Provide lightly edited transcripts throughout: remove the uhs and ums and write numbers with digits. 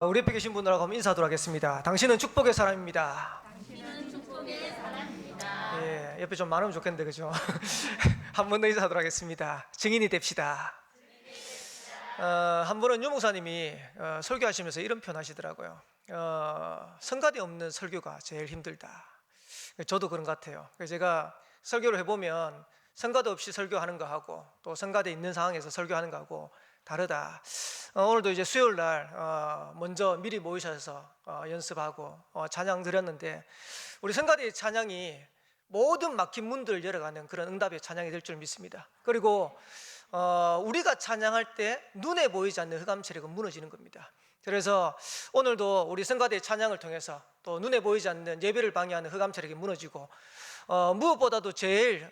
우리 옆에 계신 분들하고 한번 인사하도록 하겠습니다. 당신은 축복의 사람입니다. 당신은 축복의 사람입니다. 예, 옆에 좀 많으면 좋겠는데 그죠? 한 번 더 인사하도록 하겠습니다. 증인이 됩시다. 한 번은 유 목사님이 설교하시면서 이런 표현 하시더라고요. 성가대 없는 설교가 제일 힘들다. 저도 그런 것 같아요. 그래서 제가 설교를 해보면 성가대 없이 설교하는 거하고 또 성가대 있는 상황에서 설교하는 거하고 다르다. 오늘도 이제 수요일 날 먼저 미리 모이셔서 연습하고 찬양 드렸는데, 우리 성가대의 찬양이 모든 막힌 문들을 열어가는 그런 응답의 찬양이 될 줄 믿습니다. 그리고 우리가 찬양할 때 눈에 보이지 않는 흑암 세력은 무너지는 겁니다. 그래서 오늘도 우리 성가대의 찬양을 통해서 또 눈에 보이지 않는 예배를 방해하는 흑암 세력이 무너지고, 무엇보다도 제일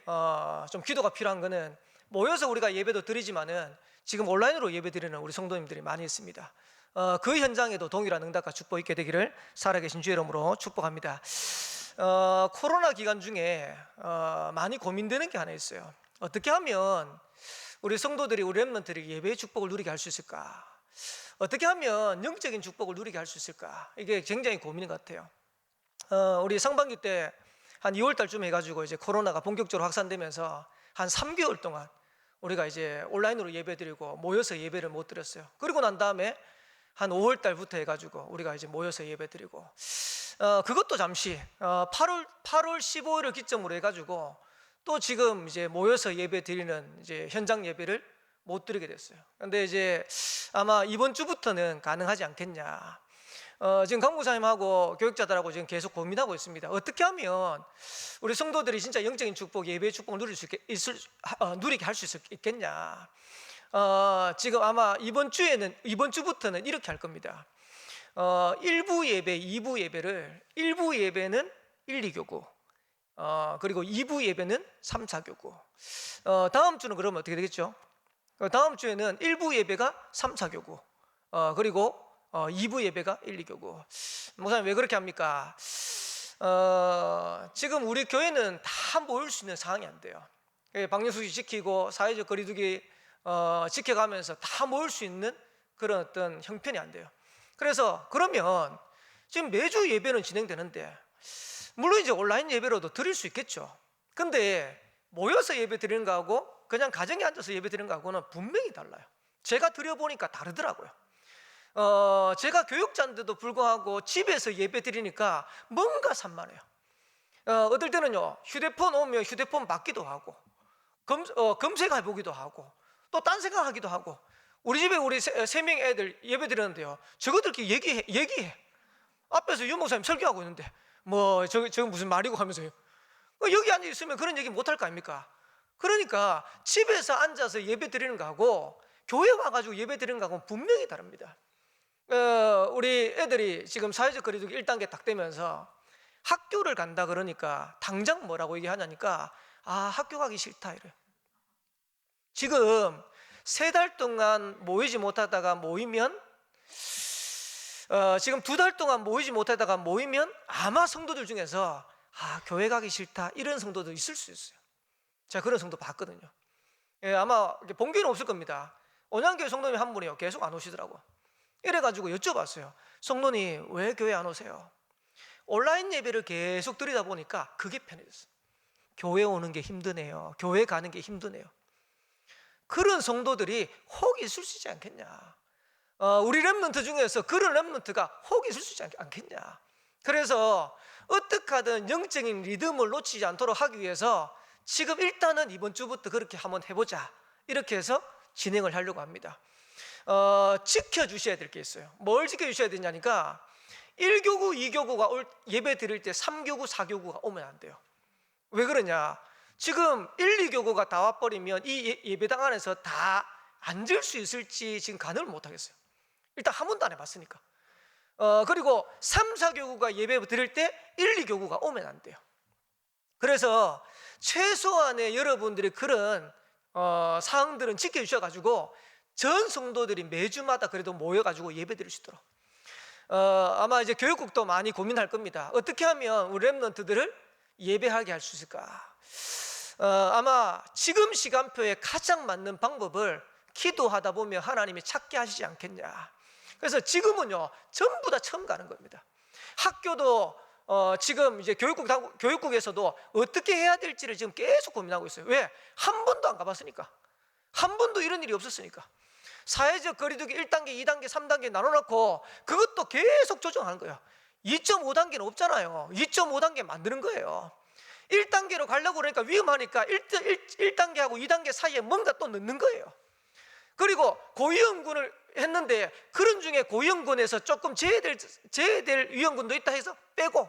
좀 기도가 필요한 거는 모여서 우리가 예배도 드리지만은 지금 온라인으로 예배드리는 우리 성도님들이 많이 있습니다. 그 현장에도 동일한 응답과 축복 있게 되기를 살아계신 주의 이름으로 축복합니다. 코로나 기간 중에 많이 고민되는 게 하나 있어요. 어떻게 하면 우리 성도들이, 우리 렘넌트들이 예배의 축복을 누리게 할 수 있을까? 어떻게 하면 영적인 축복을 누리게 할 수 있을까? 이게 굉장히 고민인 것 같아요. 우리 상반기 때 한 2월 달쯤 해가지고 이제 코로나가 본격적으로 확산되면서 한 3개월 동안 우리가 이제 온라인으로 예배드리고 모여서 예배를 못 드렸어요. 그리고 난 다음에 한 5월 달부터 해가지고 우리가 이제 모여서 예배드리고, 그것도 잠시 8월 15일을 기점으로 해가지고 또 지금 이제 모여서 예배드리는 이제 현장 예배를 못 드리게 됐어요. 근데 이제 아마 이번 주부터는 가능하지 않겠냐. 지금 강목사님하고 교육자들하고 지금 계속 고민하고 있습니다. 어떻게 하면 우리 성도들이 진짜 영적인 축복, 예배의 축복을 누리게 할 수 있겠냐. 지금 아마 이번 주부터는 이렇게 할 겁니다. 1부 예배, 2부 예배를, 1부 예배는 1, 2교구, 그리고 2부 예배는 3, 4교구. 다음 주는 그러면 어떻게 되겠죠? 다음 주에는 1부 예배가 3, 4교구, 그리고 2부 예배가 1, 2교구. 목사님 왜 그렇게 합니까? 지금 우리 교회는 다 모일 수 있는 상황이 안 돼요. 방역수칙 지키고 사회적 거리두기 지켜가면서 다 모일 수 있는 그런 어떤 형편이 안 돼요. 그래서 그러면 지금 매주 예배는 진행되는데, 물론 이제 온라인 예배로도 드릴 수 있겠죠. 근데 모여서 예배 드리는 거하고 그냥 가정에 앉아서 예배 드리는 거하고는 분명히 달라요. 제가 드려보니까 다르더라고요. 제가 교육자인데도 불구하고 집에서 예배 드리니까 뭔가 산만해요. 어떨 때는요, 휴대폰 오면 휴대폰 받기도 하고, 검색해 보기도 하고, 또 딴 생각하기도 하고. 우리 집에 우리 세 명 애들 예배 드렸는데요, 저것들끼리 얘기해. 앞에서 유 목사님 설교하고 있는데 저거 무슨 말이고 하면서요. 여기 앉아 있으면 그런 얘기 못 할 거 아닙니까? 그러니까 집에서 앉아서 예배 드리는 거하고 교회 와가지고 예배 드리는 거하고는 분명히 다릅니다. 우리 애들이 지금 사회적 거리두기 1단계 딱 되면서 학교를 간다 그러니까 당장 뭐라고 얘기하냐니까, 학교 가기 싫다 이래요. 지금 3달 동안 모이지 못하다가 모이면, 지금 2달 동안 모이지 못하다가 모이면 아마 성도들 중에서 교회 가기 싫다 이런 성도도 있을 수 있어요. 제가 그런 성도 봤거든요. 아마 본교는 없을 겁니다. 온양교회 성도님 한 분이요, 계속 안 오시더라고. 이래가지고 여쭤봤어요. 성도님 왜 교회 안 오세요? 온라인 예배를 계속 드리다 보니까 그게 편해졌어요. 교회 오는 게 힘드네요. 교회 가는 게 힘드네요. 그런 성도들이 혹 있을 수 있지 않겠냐. 우리 렘넌트 중에서 그런 렘넌트가 혹 있을 수 있지 않겠냐. 그래서 어떻게 하든 영적인 리듬을 놓치지 않도록 하기 위해서 지금 일단은 이번 주부터 그렇게 한번 해보자, 이렇게 해서 진행을 하려고 합니다. 지켜주셔야 될 게 있어요. 뭘 지켜주셔야 되냐니까, 1교구, 2교구가 예배 드릴 때 3교구, 4교구가 오면 안 돼요. 왜 그러냐? 지금 1, 2교구가 다 와버리면 이 예배당 안에서 다 앉을 수 있을지 지금 가늠을 못 하겠어요. 일단 한 번도 안 해봤으니까. 그리고 3, 4교구가 예배 드릴 때 1, 2교구가 오면 안 돼요. 그래서 최소한의 여러분들이 그런 사항들은 지켜주셔가지고 전 성도들이 매주마다 그래도 모여가지고 예배 드릴 수 있도록, 아마 이제 교육국도 많이 고민할 겁니다. 어떻게 하면 우리 렘넌트들을 예배하게 할 수 있을까? 아마 지금 시간표에 가장 맞는 방법을 기도하다 보면 하나님이 찾게 하시지 않겠냐. 그래서 지금은요 전부 다 처음 가는 겁니다. 학교도 지금 이제 교육국에서도 어떻게 해야 될지를 지금 계속 고민하고 있어요. 왜? 한 번도 안 가봤으니까. 한 번도 이런 일이 없었으니까. 사회적 거리두기 1단계, 2단계, 3단계 나눠놓고 그것도 계속 조정하는 거예요. 2.5단계는 없잖아요. 2.5단계 만드는 거예요. 1단계로 가려고 그러니까 위험하니까 1단계하고 2단계 사이에 뭔가 또 넣는 거예요. 그리고 고위험군을 했는데 그런 중에 고위험군에서 조금 제외될 위험군도 있다 해서 빼고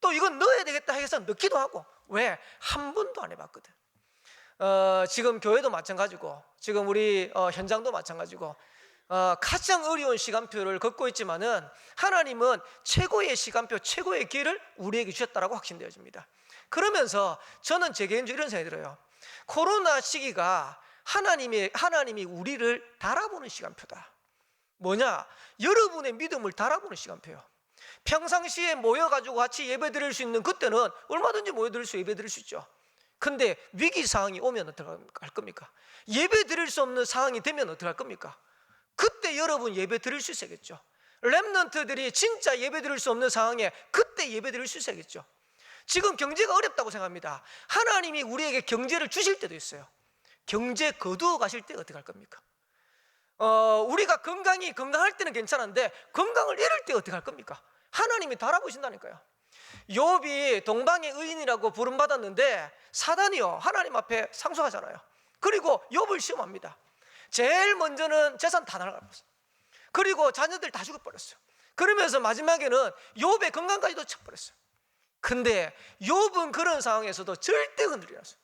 또 이건 넣어야 되겠다 해서 넣기도 하고. 왜? 한 번도 안 해봤거든. 지금 교회도 마찬가지고 지금 우리 현장도 마찬가지고 가장 어려운 시간표를 걷고 있지만은 하나님은 최고의 시간표, 최고의 길을 우리에게 주셨다라고 확신되어집니다. 그러면서 저는 제 개인적으로 이런 생각이 들어요. 코로나 시기가 하나님이 우리를 달아보는 시간표다. 뭐냐? 여러분의 믿음을 달아보는 시간표예요. 평상시에 모여가지고 같이 예배드릴 수 있는 그때는 얼마든지 모여드릴 수 예배드릴 수 있죠. 근데 위기 상황이 오면 어떡할 겁니까? 예배드릴 수 없는 상황이 되면 어떡할 겁니까? 그때 여러분 예배드릴 수 있어야겠죠. 렘넌트들이 진짜 예배드릴 수 없는 상황에 그때 예배드릴 수 있어야겠죠. 지금 경제가 어렵다고 생각합니다. 하나님이 우리에게 경제를 주실 때도 있어요. 경제 거두어 가실 때 어떻게 할 겁니까? 우리가 건강할 때는 괜찮은데 건강을 잃을 때 어떻게 할 겁니까? 하나님이 달아보신다니까요. 욥이 동방의 의인이라고 부름받았는데 사단이요 하나님 앞에 상소하잖아요. 그리고 욥을 시험합니다. 제일 먼저는 재산 다 날아갔어요. 그리고 자녀들 다 죽어버렸어요. 그러면서 마지막에는 욥의 건강까지도 쳐버렸어요. 근데 욥은 그런 상황에서도 절대 흔들리지 않았어요.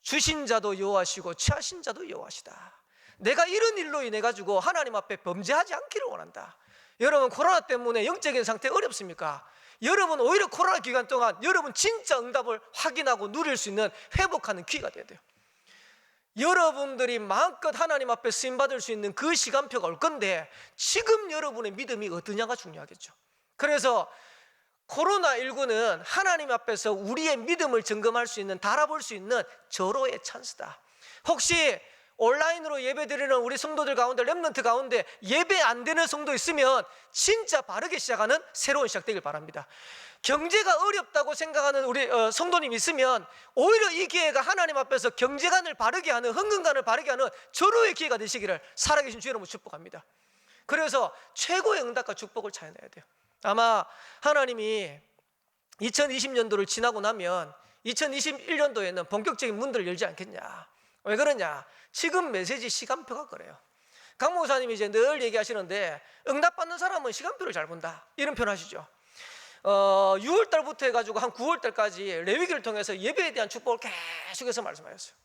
주신 자도 여호와시고 취하신 자도 여호와시다. 내가 이런 일로 인해 가지고 하나님 앞에 범죄하지 않기를 원한다. 여러분 코로나 때문에 영적인 상태 어렵습니까? 여러분 오히려 코로나 기간 동안 여러분 진짜 응답을 확인하고 누릴 수 있는 회복하는 기회가 돼야 돼요. 여러분들이 마음껏 하나님 앞에 쓰임받을 수 있는 그 시간표가 올 건데 지금 여러분의 믿음이 어떠냐가 중요하겠죠. 그래서 코로나19는 하나님 앞에서 우리의 믿음을 점검할 수 있는, 달아볼 수 있는 절호의 찬스다. 혹시 온라인으로 예배드리는 우리 성도들 가운데, 렘넌트 가운데 예배 안 되는 성도 있으면 진짜 바르게 시작하는 새로운 시작되길 바랍니다. 경제가 어렵다고 생각하는 우리 성도님 있으면 오히려 이 기회가 하나님 앞에서 경제관을 바르게 하는, 헌금관을 바르게 하는 절호의 기회가 되시기를 살아계신 주의 이름으로 축복합니다. 그래서 최고의 응답과 축복을 찾아내야 돼요. 아마 하나님이 2020년도를 지나고 나면 2021년도에는 본격적인 문들을 열지 않겠냐. 왜 그러냐? 지금 메시지 시간표가 그래요. 강 목사님이 이제 늘 얘기하시는데 응답받는 사람은 시간표를 잘 본다, 이런 표현 하시죠. 6월 달부터 해가지고 한 9월 달까지 레위기를 통해서 예배에 대한 축복을 계속해서 말씀하셨어요.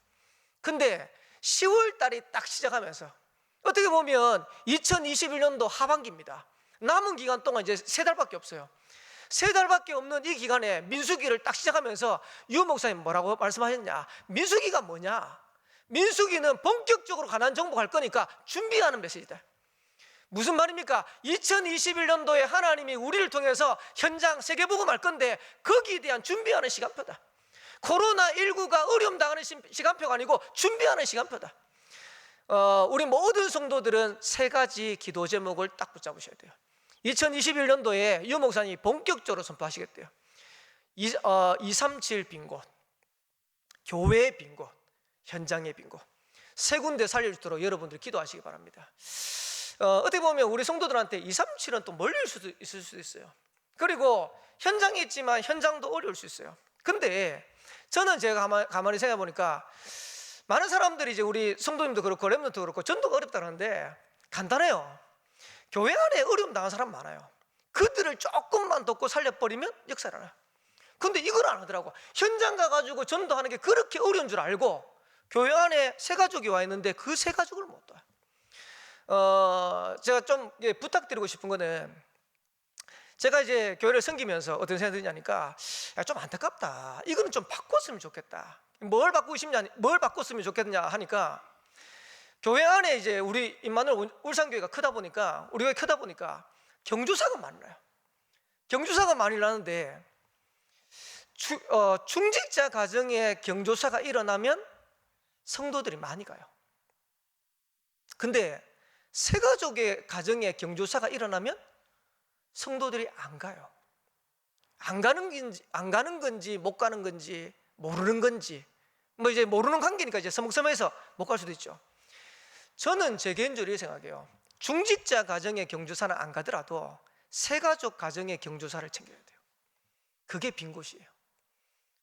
근데 10월 달이 딱 시작하면서 어떻게 보면 2021년도 하반기입니다. 남은 기간 동안 이제 3달밖에 없어요. 3달밖에 없는 이 기간에 민수기를 딱 시작하면서 유 목사님 뭐라고 말씀하셨냐? 민수기가 뭐냐? 민수기는 본격적으로 가나안 정복할 거니까 준비하는 메시지다. 무슨 말입니까? 2021년도에 하나님이 우리를 통해서 현장 세계복음 할 건데 거기에 대한 준비하는 시간표다. 코로나19가 어려움 당하는 시간표가 아니고 준비하는 시간표다. 우리 모든 성도들은 3가지 기도 제목을 딱 붙잡으셔야 돼요. 2021년도에 유 목사님이 본격적으로 선포하시겠대요. 237 빈 곳, 교회의 빈 곳, 현장의 빈 곳, 3군데 살려주도록 여러분들 기도하시기 바랍니다. 어떻게 보면 우리 성도들한테 237은 또 멀리 있을 수도 있어요. 그리고 현장에 있지만 현장도 어려울 수 있어요. 근데 저는 제가 가만히 생각해 보니까 많은 사람들이 이제 우리 성도님도 그렇고 렘넌트도 그렇고 전도가 어렵다는데 간단해요. 교회 안에 어려움 당한 사람 많아요. 그들을 조금만 돕고 살려버리면 역사 일어나요. 근데 이걸 안 하더라고. 현장 가가지고 전도하는 게 그렇게 어려운 줄 알고 교회 안에 3가족이 와 있는데 그 3가족을 못 둬요. 제가 좀 부탁드리고 싶은 거는, 제가 이제 교회를 섬기면서 어떤 생각이 드냐니까, 좀 안타깝다, 이거는 좀 바꿨으면 좋겠다. 뭘 바꿨으면 좋겠냐 하니까, 교회 안에 이제 우리 임마누엘 울산교회가 크다 보니까, 우리 교회 크다 보니까 경조사가 많이 나요. 경조사가 많이 나는데 중직자 가정에 경조사가 일어나면 성도들이 많이 가요. 근데 새 가족의 가정에 경조사가 일어나면 성도들이 안 가요. 안 가는 건지 못 가는 건지 모르는 건지, 뭐 이제 모르는 관계니까 이제 서먹서먹해서 못 갈 수도 있죠. 저는 제 개인적으로 이렇게 생각해요. 중직자 가정의 경조사는 안 가더라도 새 가족 가정의 경조사를 챙겨야 돼요. 그게 빈 곳이에요.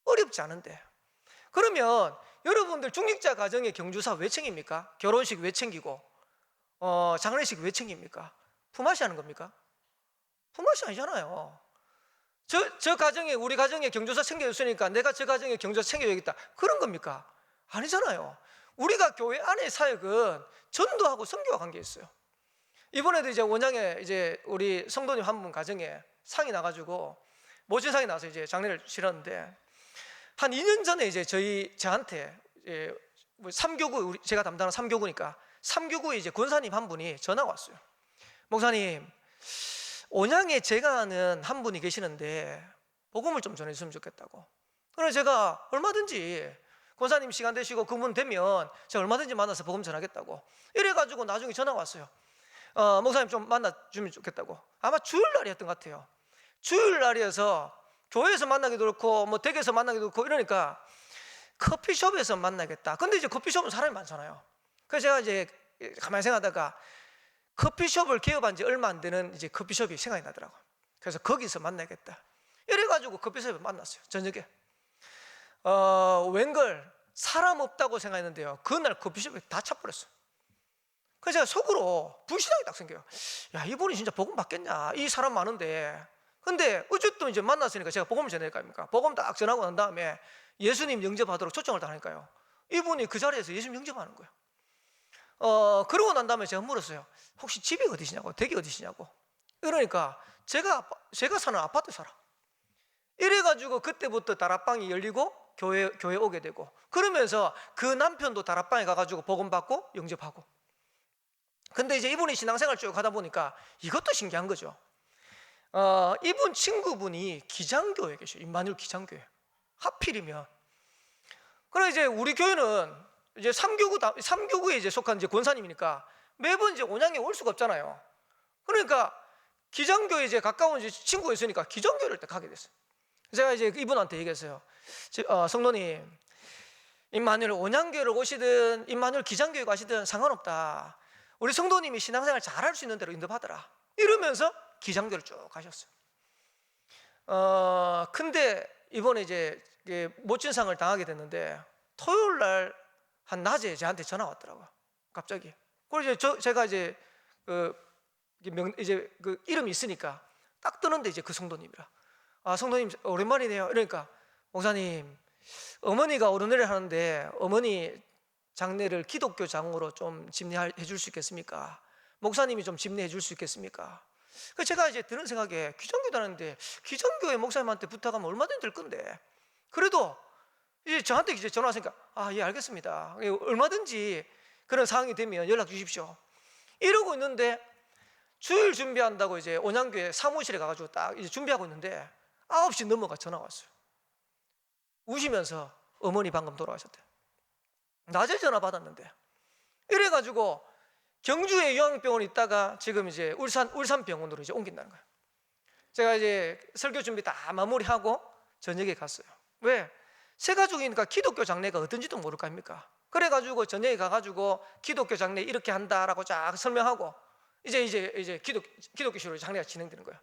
어렵지 않은데. 그러면 여러분들 중직자 가정의 경조사 왜 챙깁니까? 결혼식 왜 챙기고 장례식 왜 챙깁니까? 품앗이 하는 겁니까? 품앗이 아니잖아요. 저 가정에, 우리 가정에 경조사 챙겨줬으니까 내가 저 가정에 경조사 챙겨야겠다, 그런 겁니까? 아니잖아요. 우리가 교회 안의 사역은 전도하고 선교와 관계 있어요. 이번에도 이제 원양에 이제 우리 성도님 한 분 가정에 상이 나가지고 모친상이 나서 이제 장례를 치렀는데, 한 2년 전에 이제 저한테 이제 3교구, 제가 담당하는 3교구니까 3교구에 이제 권사님 한 분이 전화가 왔어요. 목사님, 온양에 제가 아는 한 분이 계시는데 복음을 좀 전해주시면 좋겠다고. 그래서 제가 얼마든지 권사님 시간 되시고 그분 되면 제가 얼마든지 만나서 복음 전하겠다고. 이래가지고 나중에 전화가 왔어요. 목사님 좀 만나주면 좋겠다고. 아마 주일날이었던 것 같아요. 주일날이어서 교회에서 만나기도 그렇고 뭐 댁에서 만나기도 그렇고 이러니까 커피숍에서 만나겠다. 근데 이제 커피숍은 사람이 많잖아요. 그래서 제가 이제 가만히 생각하다가 커피숍을 개업한 지 얼마 안 되는 이제 커피숍이 생각이 나더라고요. 그래서 거기서 만나겠다. 이래가지고 커피숍에 만났어요. 저녁에. 웬걸 사람 없다고 생각했는데요, 그날 커피숍에 다 차버렸어요. 그래서 제가 속으로 불신앙이 딱 생겨요. 야, 이분이 진짜 복음 받겠냐, 이 사람 많은데. 근데 어쨌든 이제 만났으니까 제가 복음을 전해야 될 거 아닙니까? 복음 딱 전하고 난 다음에 예수님 영접하도록 초청을 당하니까요, 이분이 그 자리에서 예수님 영접하는 거예요. 그러고 난 다음에 제가 물었어요. 혹시 집이 어디시냐고, 댁이 어디시냐고. 이러니까 제가 사는 아파트 살아. 이래가지고 그때부터 다락방이 열리고 교회 오게 되고, 그러면서 그 남편도 다락방에 가가지고 복음 받고 영접하고. 근데 이제 이분이 신앙생활 쭉 하다 보니까 이것도 신기한 거죠. 이분 친구분이 기장교회에 계셔요. 임마누엘 기장교회. 하필이면. 그래 이제 우리 교회는 이제 3교구에 이제 속한 이제 권사님이니까 매번 이제 온양에 올 수가 없잖아요. 그러니까 기장교회 이제 가까운 이제 친구가 있으니까 기장교회를 딱 가게 됐어요. 제가 이제 이분한테 얘기했어요. 성도님, 임마누엘 온양교회를 오시든 임마누엘 기장교회 가시든 상관없다. 우리 성도님이 신앙생활 잘할 수 있는 대로 인도받으라. 이러면서 기장교회를 쭉 가셨어요. 근데 이번에 이제 모친상을 당하게 됐는데 토요일 날 한 낮에 저한테 전화 왔더라고요. 갑자기. 그래서 제가 이제 이제 그 이름이 있으니까 딱 뜨는데 이제 그 성도님이라. 성도님 오랜만이네요. 이러니까 목사님, 어머니가 오르내리를 하는데 어머니 장례를 기독교 장으로 좀 집례해 줄 수 있겠습니까? 목사님이 좀 집례해 줄 수 있겠습니까? 그래서 제가 이제 드는 생각에 기존교회 다니는데 기존교회 목사님한테 부탁하면 얼마든지 될 건데, 그래도 이제 저한테 이제 전화 왔으니까 예, 알겠습니다. 얼마든지 그런 상황이 되면 연락 주십시오. 이러고 있는데 주일 준비한다고 이제 온양교회 사무실에 가가지고 딱 이제 준비하고 있는데 9시 넘어가 전화 왔어요. 우시면서 어머니 방금 돌아가셨대요. 낮에 전화 받았는데. 이래가지고 경주에 요양병원에 있다가 지금 이제 울산 병원으로 이제 옮긴다는 거예요. 제가 이제 설교 준비 다 마무리하고 저녁에 갔어요. 왜? 새 가족이니까 기독교 장례가 어떤지도 모를 거 아닙니까? 그래가지고 저녁에 가가지고 기독교 장례 이렇게 한다라고 쫙 설명하고 이제 기독교식으로 장례가 진행되는 거예요.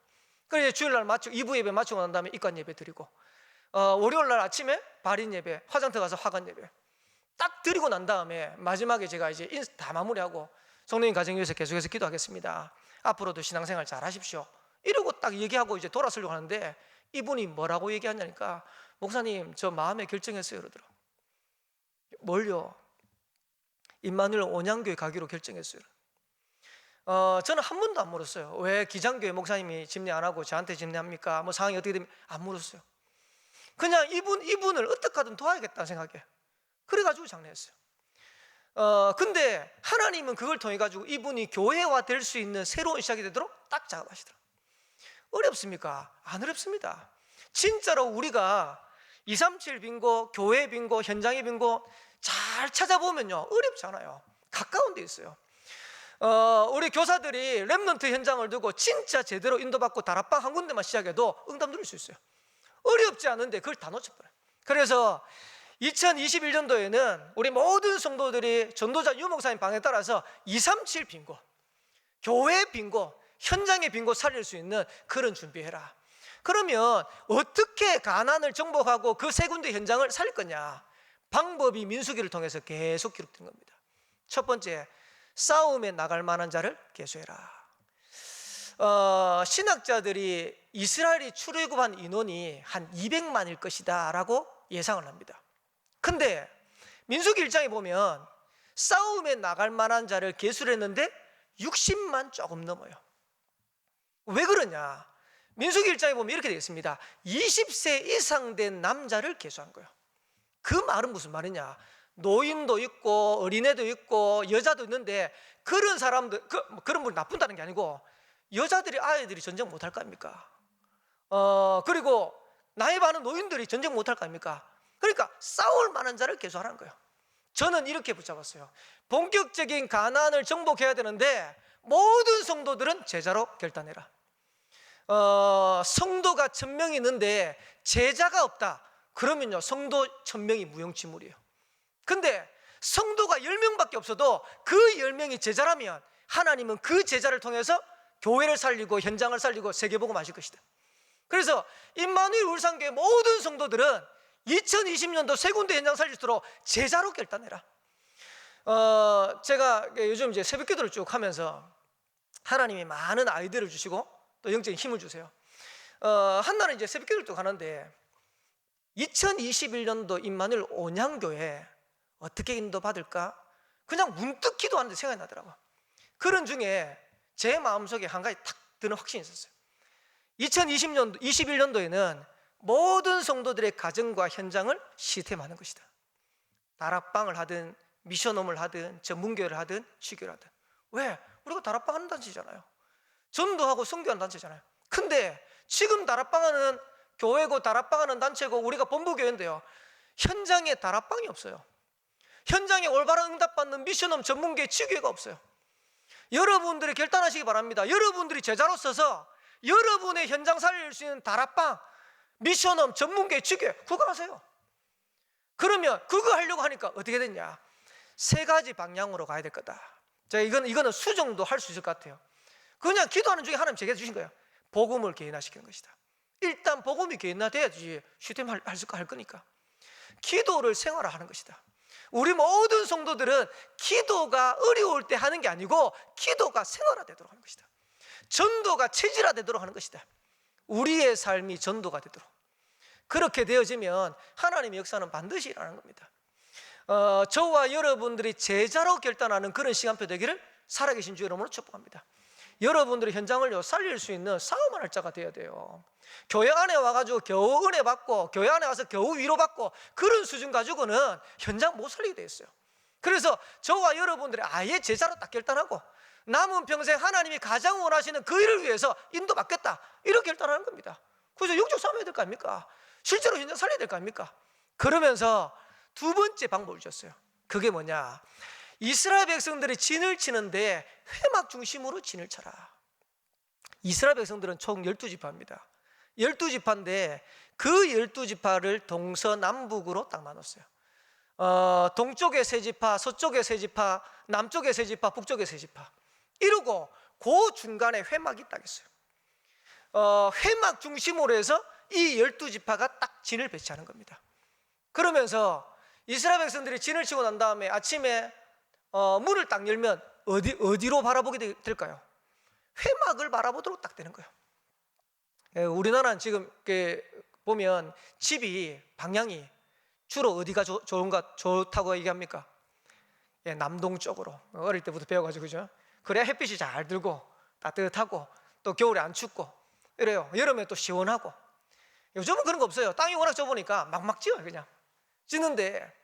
그래서 주일날 2부 예배 마치고 난 다음에 입관 예배 드리고, 월요일날 아침에 발인 예배, 화장터 가서 화관 예배 딱 드리고 난 다음에 마지막에 제가 이제 다 마무리하고 성도님 가정 위해서 계속해서 기도하겠습니다. 앞으로도 신앙생활 잘 하십시오. 이러고 딱 얘기하고 이제 돌아서려고 하는데 이분이 뭐라고 얘기하냐니까, 목사님 저 마음에 결정했어요 그러더라. 뭘요? 임마누엘 온양교회 가기로 결정했어요. 저는 한 번도 안 물었어요. 왜 기장교회 목사님이 집례 안 하고 저한테 집례합니까? 뭐 상황이 어떻게 되면 안 물었어요. 그냥 이분을 어떻게 하든 도와야겠다 생각해. 그래가지고 장례했어요. 근데 하나님은 그걸 통해 가지고 이분이 교회화 될 수 있는 새로운 시작이 되도록 딱 작업하시더라고요. 어렵습니까? 안 어렵습니다. 진짜로 우리가 237 빙고, 교회 빙고, 현장의 빙고 잘 찾아보면요 어렵지 않아요. 가까운 데 있어요. 우리 교사들이 렘넌트 현장을 두고 진짜 제대로 인도받고 다락방 한 군데만 시작해도 응답 누릴 수 있어요. 어렵지 않은데 그걸 다 놓쳐버려요. 그래서 2021년도에는 우리 모든 성도들이 전도자 유목사님 방에 따라서 237 빈곳, 교회 빈곳, 현장의 빈곳 살릴 수 있는 그런 준비해라. 그러면 어떻게 가난을 정복하고 그 세 군데 현장을 살릴 거냐? 방법이 민수기를 통해서 계속 기록된 겁니다. 첫 번째, 싸움에 나갈 만한 자를 계수해라. 신학자들이 이스라엘이 출애굽한 인원이 한 200만일 것이다 라고 예상을 합니다. 근데 민수기 1장에 보면 싸움에 나갈 만한 자를 계수를 했는데 60만 조금 넘어요. 왜 그러냐? 민수기 1장에 보면 이렇게 되어 있습니다. 20세 이상 된 남자를 계수한 거예요. 그 말은 무슨 말이냐? 노인도 있고 어린애도 있고 여자도 있는데 그런 사람들, 그런 분이 나쁜다는 게 아니고 여자들이 아이들이 전쟁 못할 거 아닙니까? 그리고 나이 많은 노인들이 전쟁 못할 거 아닙니까? 그러니까 싸울 만한 자를 계수하라는 거예요. 저는 이렇게 붙잡았어요. 본격적인 가난을 정복해야 되는데 모든 성도들은 제자로 결단해라. 성도가 1000명이 있는데 제자가 없다. 그러면요 성도 1000명이 무용지물이에요. 근데 성도가 10명밖에 없어도 그 10명이 제자라면 하나님은 그 제자를 통해서 교회를 살리고 현장을 살리고 세계복음 하실 것이다. 그래서 임마누엘 울산교회 모든 성도들은 2020년도 세 군데 현장 살릴 수 있도록 제자로 결단해라. 제가 요즘 이제 새벽 기도를 쭉 하면서 하나님이 많은 아이디어를 주시고 또 영적인 힘을 주세요. 한날은 이제 새벽 기도를 쭉 하는데 2021년도 임마누엘 온양교회 어떻게 인도받을까? 그냥 문득 기도하는데 생각이 나더라고요. 그런 중에 제 마음속에 한 가지 탁 드는 확신이 있었어요. 21년도에는 모든 성도들의 가정과 현장을 시스템하는 것이다. 다락방을 하든 미션홈을 하든 전문교회를 하든 취교를 하든. 왜? 우리가 다락방 하는 단체잖아요. 전도하고 선교하는 단체잖아요. 근데 지금 다락방하는 교회고 다락방하는 단체고 우리가 본부교회인데요, 현장에 다락방이 없어요. 현장에 올바른 응답받는 미션홈 전문교회 취교회가 없어요. 여러분들이 결단하시기 바랍니다. 여러분들이 제자로 서서 여러분의 현장 살릴 수 있는 다락방, 미션홈, 전문교회, 취교회 그거 하세요. 그러면 그거 하려고 하니까 어떻게 됐냐? 세 가지 방향으로 가야 될 거다. 자, 이거는 수정도 할 수 있을 것 같아요. 그냥 기도하는 중에 하나님 제게 주신 거예요. 복음을 개인화시키는 것이다. 일단 복음이 개인화돼야지 시스템 할 거니까. 기도를 생활화하는 것이다. 우리 모든 성도들은 기도가 어려울 때 하는 게 아니고 기도가 생활화되도록 하는 것이다. 전도가 체질화되도록 하는 것이다. 우리의 삶이 전도가 되도록. 그렇게 되어지면 하나님의 역사는 반드시 일어나는 겁니다. 저와 여러분들이 제자로 결단하는 그런 시간표 되기를 살아계신 주 여러분으로 축복합니다. 여러분들이 현장을 살릴 수 있는 싸움을 할 자가 되어야 돼요. 교회 안에 와가지고 겨우 은혜 받고 교회 안에 와서 겨우 위로받고 그런 수준 가지고는 현장 못 살리게 돼 있어요. 그래서 저와 여러분들이 아예 제자로 딱 결단하고 남은 평생 하나님이 가장 원하시는 그 일을 위해서 인도받겠다 이렇게 결단하는 겁니다. 그래서 영적 싸움해야 될 거 아닙니까? 실제로 현장 살려야 될 거 아닙니까? 그러면서 두 번째 방법을 줬어요. 그게 뭐냐? 이스라엘 백성들이 진을 치는데 회막 중심으로 진을 쳐라. 이스라엘 백성들은 총 12지파입니다. 12지파인데 그 12지파를 동서남북으로 딱 나눴어요. 동쪽에 세 지파, 서쪽에 세 지파, 남쪽에 세 지파, 북쪽에 세 지파. 이러고 그 중간에 회막이 딱 있어요. 회막 중심으로 해서 이 12지파가 딱 진을 배치하는 겁니다. 그러면서 이스라엘 백성들이 진을 치고 난 다음에 아침에 문을 딱 열면 어디로 바라보게 될까요? 회막을 바라보도록 딱 되는 거예요. 우리나라는 지금 이렇게 보면 집이 방향이 주로 어디가 좋다고 얘기합니까? 남동쪽으로 어릴 때부터 배워가지고 그죠? 그래야 햇빛이 잘 들고 따뜻하고 또 겨울에 안 춥고 이래요. 여름에 또 시원하고. 요즘은 그런 거 없어요. 땅이 워낙 좁으니까 막 지어요. 그냥 짓는데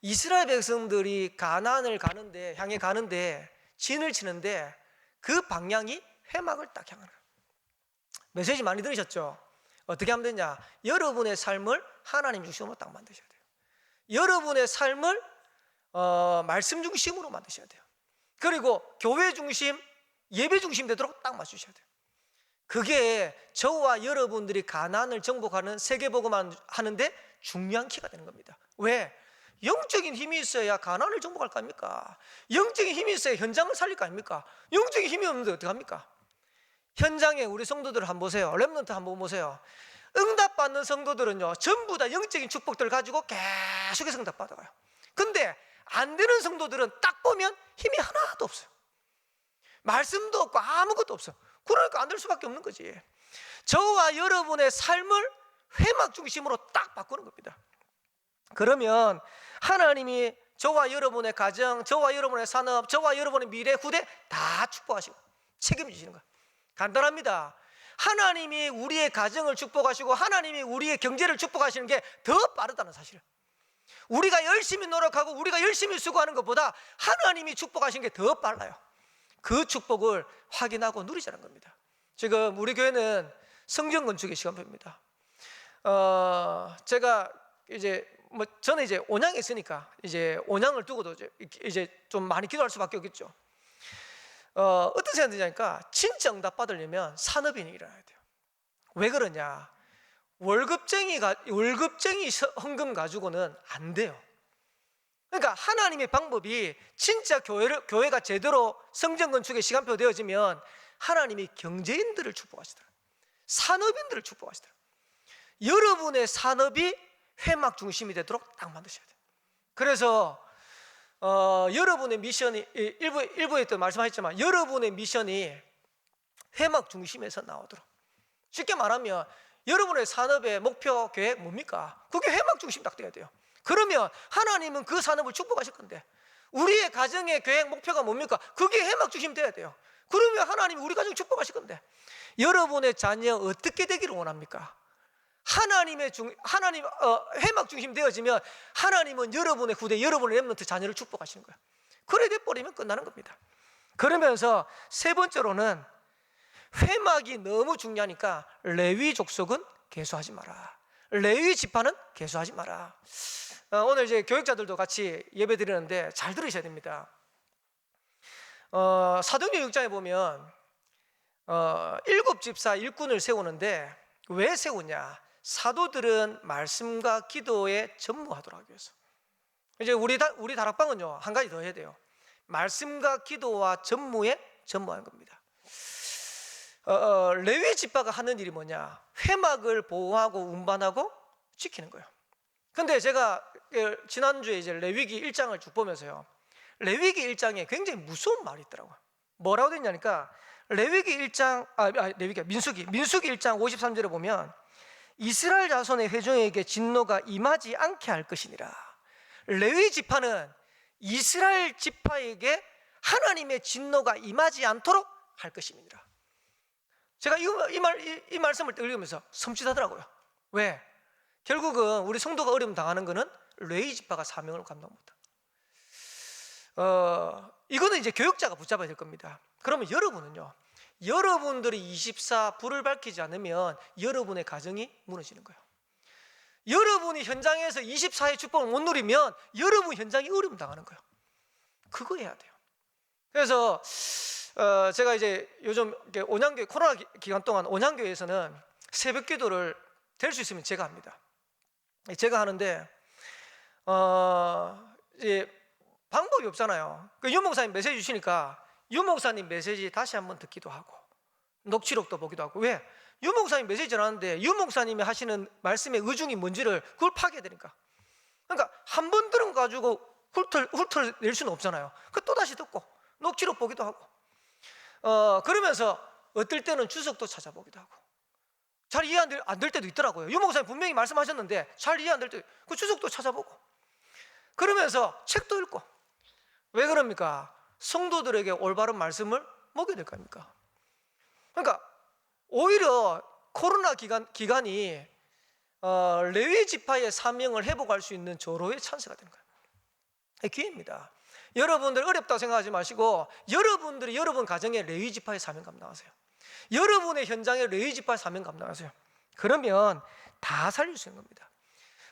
이스라엘 백성들이 가나안을 향해 가는데 진을 치는데 그 방향이 회막을 딱 향하는 거예요. 메시지 많이 들으셨죠? 어떻게 하면 되냐? 여러분의 삶을 하나님 중심으로 딱 만드셔야 돼요. 여러분의 삶을 말씀 중심으로 만드셔야 돼요. 그리고 교회 중심, 예배 중심 되도록 딱 맞추셔야 돼요. 그게 저와 여러분들이 가나안을 정복하는 세계복음 하는데 중요한 키가 되는 겁니다. 왜? 영적인 힘이 있어야 가나안을 정복할 거 아닙니까? 영적인 힘이 있어야 현장을 살릴 거 아닙니까? 영적인 힘이 없는데 어떡합니까? 현장에 우리 성도들을 한번 보세요. 랩런트 한번 보세요. 응답받는 성도들은요, 전부 다 영적인 축복들을 가지고 계속해서 응답받아가요. 근데 안 되는 성도들은 딱 보면 힘이 하나도 없어요. 말씀도 없고 아무것도 없어요. 그러니까 안 될 수밖에 없는 거지. 저와 여러분의 삶을 회막 중심으로 딱 바꾸는 겁니다. 그러면 하나님이 저와 여러분의 가정, 저와 여러분의 산업, 저와 여러분의 미래, 후대 다 축복하시고 책임지시는 거예요. 간단합니다. 하나님이 우리의 가정을 축복하시고 하나님이 우리의 경제를 축복하시는 게 더 빠르다는 사실을, 우리가 열심히 노력하고 우리가 열심히 수고하는 것보다 하나님이 축복하시는 게 더 빨라요. 그 축복을 확인하고 누리자는 겁니다. 지금 우리 교회는 성전 건축의 시간표입니다. 제가 이제 저는 이제 온양에 있으니까 이제 온양을 두고도 이제 좀 많이 기도할 수밖에 없겠죠. 어떤 생각이 드냐니까 진짜 응답 받으려면 산업인이 일어나야 돼요. 왜 그러냐? 월급쟁이 헌금 가지고는 안 돼요. 그러니까 하나님의 방법이 진짜 교회가 제대로 성전 건축의 시간표 되어지면 하나님이 경제인들을 축복하시더라고요. 산업인들을 축복하시더라고요. 여러분의 산업이 회막 중심이 되도록 딱 만드셔야 돼요. 그래서 여러분의 미션이 일부에 또 말씀하셨지만 여러분의 미션이 회막 중심에서 나오도록, 쉽게 말하면 여러분의 산업의 목표 계획 뭡니까? 그게 회막 중심 딱 돼야 돼요. 그러면 하나님은 그 산업을 축복하실 건데 우리의 가정의 계획 목표가 뭡니까? 그게 회막 중심 돼야 돼요. 그러면 하나님이 우리 가정 축복하실 건데 여러분의 자녀 어떻게 되기를 원합니까? 하나님 회막 중심 되어지면 하나님은 여러분의 후대, 여러분의 렘넌트 자녀를 축복하시는 거예요. 그래 돼버리면 끝나는 겁니다. 그러면서 세 번째로는 회막이 너무 중요하니까 레위 족속은 개수하지 마라. 레위 지파는 개수하지 마라. 오늘 이제 교육자들도 같이 예배 드리는데 잘 들으셔야 됩니다. 사도행전 6장에 보면 7집사 일꾼을 세우는데 왜 세우냐? 사도들은 말씀과 기도에 전무하도록 하기 위해서. 이제 우리 다락방은요 한 가지 더 해야 돼요. 말씀과 기도와 전무에 전무하는 겁니다. 레위 지파가 하는 일이 뭐냐? 회막을 보호하고 운반하고 지키는 거예요. 근데 제가 지난주에 이제 레위기 1장을 쭉 보면서요, 레위기 1장에 굉장히 무서운 말이 있더라고요. 뭐라고 되냐니까 민수기 1장 53절에 보면 이스라엘 자손의 회중에게 진노가 임하지 않게 할 것이니라. 레위 지파는 이스라엘 지파에게 하나님의 진노가 임하지 않도록 할 것입니다. 제가 이 말씀을 읽으면서 섬찟하더라고요. 왜? 결국은 우리 성도가 어려움 당하는 것은 레위 지파가 사명을 감당 못한. 이거는 이제 교육자가 붙잡아야 될 겁니다. 그러면 여러분은요, 여러분들이 24 불을 밝히지 않으면 여러분의 가정이 무너지는 거예요. 여러분이 현장에서 24의 축복을 못 누리면 여러분 현장이 어려움 당하는 거예요. 그거 해야 돼요. 그래서 제가 이제 요즘 온양교회 코로나 기간 동안 온양교회에서는 새벽 기도를 될 수 있으면 제가 합니다. 제가 하는데 이제 방법이 없잖아요. 유 목사님 메시지 주시니까 유 목사님 메시지 다시 한번 듣기도 하고 녹취록도 보기도 하고. 왜? 유 목사님 메시지 전하는데 유 목사님이 하시는 말씀의 의중이 뭔지를 그걸 파악해야 되니까. 그러니까 한 번 들은 거 가지고 훑어 낼 수는 없잖아요. 그 또 다시 듣고 녹취록 보기도 하고 그러면서 어떨 때는 주석도 찾아보기도 하고. 잘 이해 안 될 때도 있더라고요. 유 목사님 분명히 말씀하셨는데 잘 이해 안 될 때 그 주석도 찾아보고 그러면서 책도 읽고. 왜 그럽니까? 성도들에게 올바른 말씀을 먹여야 될 거 아닙니까? 그러니까 오히려 코로나 기간이 레위 지파의 사명을 회복할 수 있는 조로의 찬스가 되는 거예요. 기회입니다. 여러분들 어렵다고 생각하지 마시고 여러분들이 여러분 가정에 레위 지파의 사명 감당하세요. 여러분의 현장에 레위 지파의 사명 감당하세요. 그러면 다 살릴 수 있는 겁니다.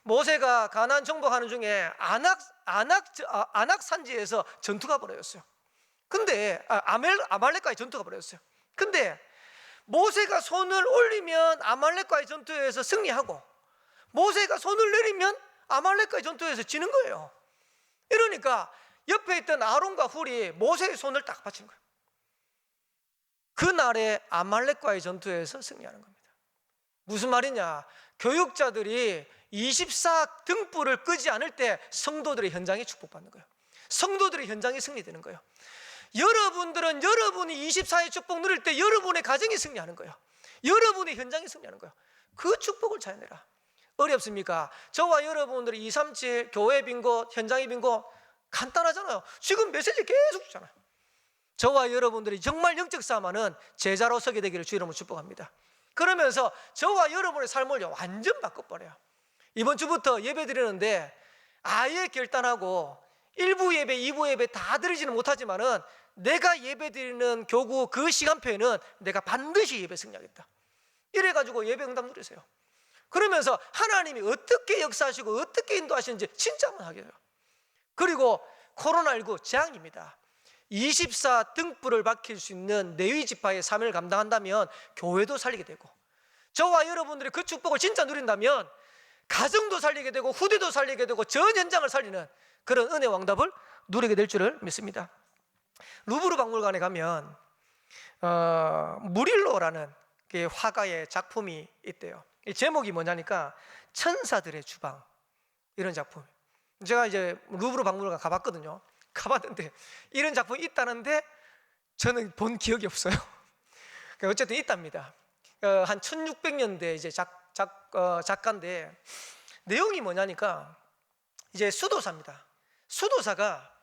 모세가 가나안 정복하는 중에 안악 산지에서 전투가 벌어졌어요. 근데 아말렉과의 전투가 벌어졌어요. 근데 모세가 손을 올리면 아말렉과의 전투에서 승리하고, 모세가 손을 내리면 아말렉과의 전투에서 지는 거예요. 이러니까 옆에 있던 아론과 훌이 모세의 손을 딱 받친 거예요. 그날에 아말렉과의 전투에서 승리하는 겁니다. 무슨 말이냐? 교육자들이 24 등불을 끄지 않을 때 성도들의 현장이 축복받는 거예요. 성도들의 현장이 승리되는 거예요. 여러분들은 여러분이 24의 축복 누릴 때 여러분의 가정이 승리하는 거예요. 여러분의 현장이 승리하는 거예요. 그 축복을 찾아내라. 어렵습니까? 저와 여러분들이 237 교회 빈 곳, 현장이 빈 곳 간단하잖아요. 지금 메시지 계속 주잖아요. 저와 여러분들이 정말 영적 싸움하는 제자로 서게 되기를 주 이름으로 축복합니다. 그러면서 저와 여러분의 삶을 완전 바꿔버려요. 이번 주부터 예배 드리는데 아예 결단하고 1부 예배, 2부 예배 다 드리지는 못하지만은 내가 예배 드리는 교구 그 시간표에는 내가 반드시 예배 승리하겠다. 이래가지고 예배 응답 누리세요. 그러면서 하나님이 어떻게 역사하시고 어떻게 인도하시는지 진짜 한번 하게 돼요. 그리고 코로나19 재앙입니다. 24 등불을 밝힐 수 있는 내위 지파의 사명을 감당한다면 교회도 살리게 되고, 저와 여러분들이 그 축복을 진짜 누린다면 가정도 살리게 되고 후대도 살리게 되고 전 현장을 살리는 그런 은혜 왕답을 누리게 될 줄을 믿습니다. 루브르 박물관에 가면 무릴로라는 화가의 작품이 있대요. 이 제목이 뭐냐니까 천사들의 주방, 이런 작품. 제가 이제 루브르 박물관 가봤거든요. 가봤는데 이런 작품이 있다는데 저는 본 기억이 없어요. 어쨌든 있답니다. 한 1600년대 이제 작가인데 내용이 뭐냐니까 이제 수도사입니다. 수도사가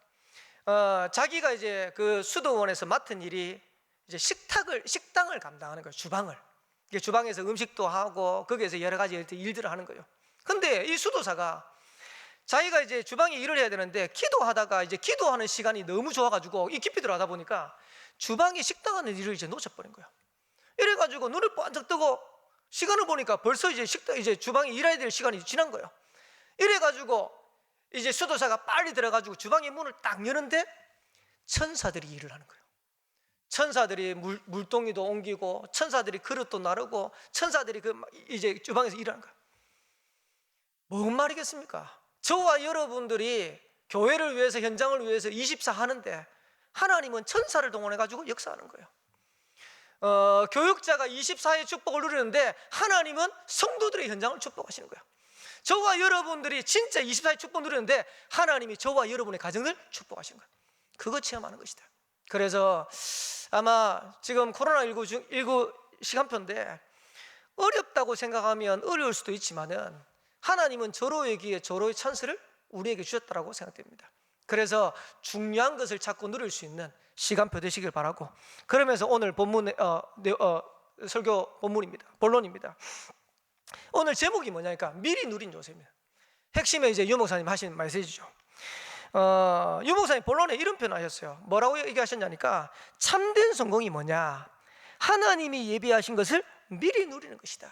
자기가 이제 그 수도원에서 맡은 일이 이제 식당을 감당하는 거예요. 주방을. 주방에서 음식도 하고 거기에서 여러 가지 일들을 하는 거예요. 근데 이 수도사가 자기가 이제 주방에 일을 해야 되는데 기도하다가 이제 기도하는 시간이 너무 좋아가지고 이 깊이 들어가다 보니까 주방에 식당하는 일을 이제 놓쳐버린 거예요. 이래가지고 눈을 번쩍 뜨고 시간을 보니까 벌써 이제 주방에 일해야 될 시간이 지난 거예요. 이래가지고 이제 수도사가 빨리 들어가지고 주방의 문을 딱 여는데 천사들이 일을 하는 거예요. 천사들이 물동이도 옮기고 천사들이 그릇도 나르고 천사들이 이제 주방에서 일하는 거예요. 뭔 말이겠습니까? 저와 여러분들이 교회를 위해서 현장을 위해서 24 하는데 하나님은 천사를 동원해가지고 역사하는 거예요. 교육자가 24의 축복을 누리는데 하나님은 성도들의 현장을 축복하시는 거예요. 저와 여러분들이 진짜 24의 축복 누리는데 하나님이 저와 여러분의 가정을 축복하시는 거예요. 그거 체험하는 것이다. 그래서 아마 지금 코로나19 시간표인데 어렵다고 생각하면 어려울 수도 있지만은 하나님은 절호의 찬스를 우리에게 주셨다고 생각됩니다. 그래서 중요한 것을 찾고 누릴 수 있는 시간표 되시길 바라고, 그러면서 오늘 설교 본론입니다. 오늘 제목이 뭐냐니까 미리 누린 요셉입니다. 핵심에 이제 유 목사님 하신 메시지죠. 유 목사님 본론에 이런 표현 하셨어요. 뭐라고 얘기하셨냐니까 참된 성공이 뭐냐? 하나님이 예비하신 것을 미리 누리는 것이다.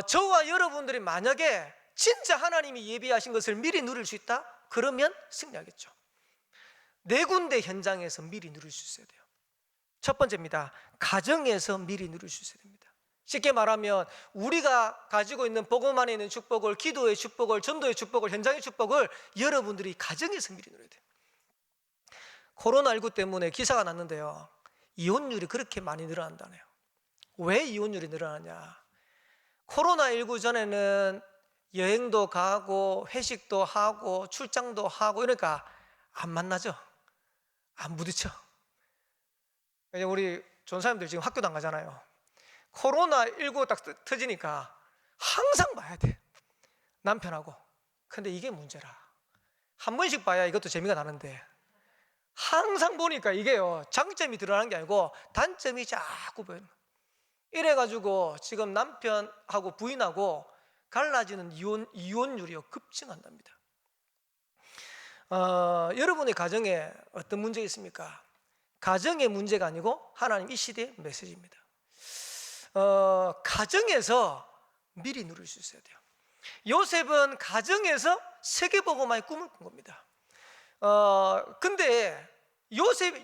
저와 여러분들이 만약에 진짜 하나님이 예비하신 것을 미리 누릴 수 있다? 그러면 승리하겠죠. 네 군데 현장에서 미리 누릴 수 있어야 돼요. 첫 번째입니다. 가정에서 미리 누릴 수 있어야 됩니다. 쉽게 말하면 우리가 가지고 있는 복음 안에 있는 축복을, 기도의 축복을, 전도의 축복을, 현장의 축복을 여러분들이 가정에서 미리 누려야 돼요. 코로나19 때문에 기사가 났는데요, 이혼율이 그렇게 많이 늘어난다네요. 왜 이혼율이 늘어나냐? 코로나19 전에는 여행도 가고 회식도 하고 출장도 하고 이러니까 안 만나죠. 안 부딪혀. 우리 전사님들 지금 학교도 안 가잖아요. 코로나19 딱 터지니까 항상 봐야 돼, 남편하고. 근데 이게 문제라. 한 번씩 봐야 이것도 재미가 나는데 항상 보니까 이게요, 장점이 드러나는 게 아니고 단점이 자꾸 보여요. 이래가지고 지금 남편하고 부인하고 갈라지는 이혼율이 급증한답니다. 여러분의 가정에 어떤 문제가 있습니까? 가정의 문제가 아니고 하나님 이 시대의 메시지입니다. 가정에서 미리 누릴 수 있어야 돼요. 요셉은 가정에서 세계복음화의 꿈을 꾼 겁니다. 근데 요셉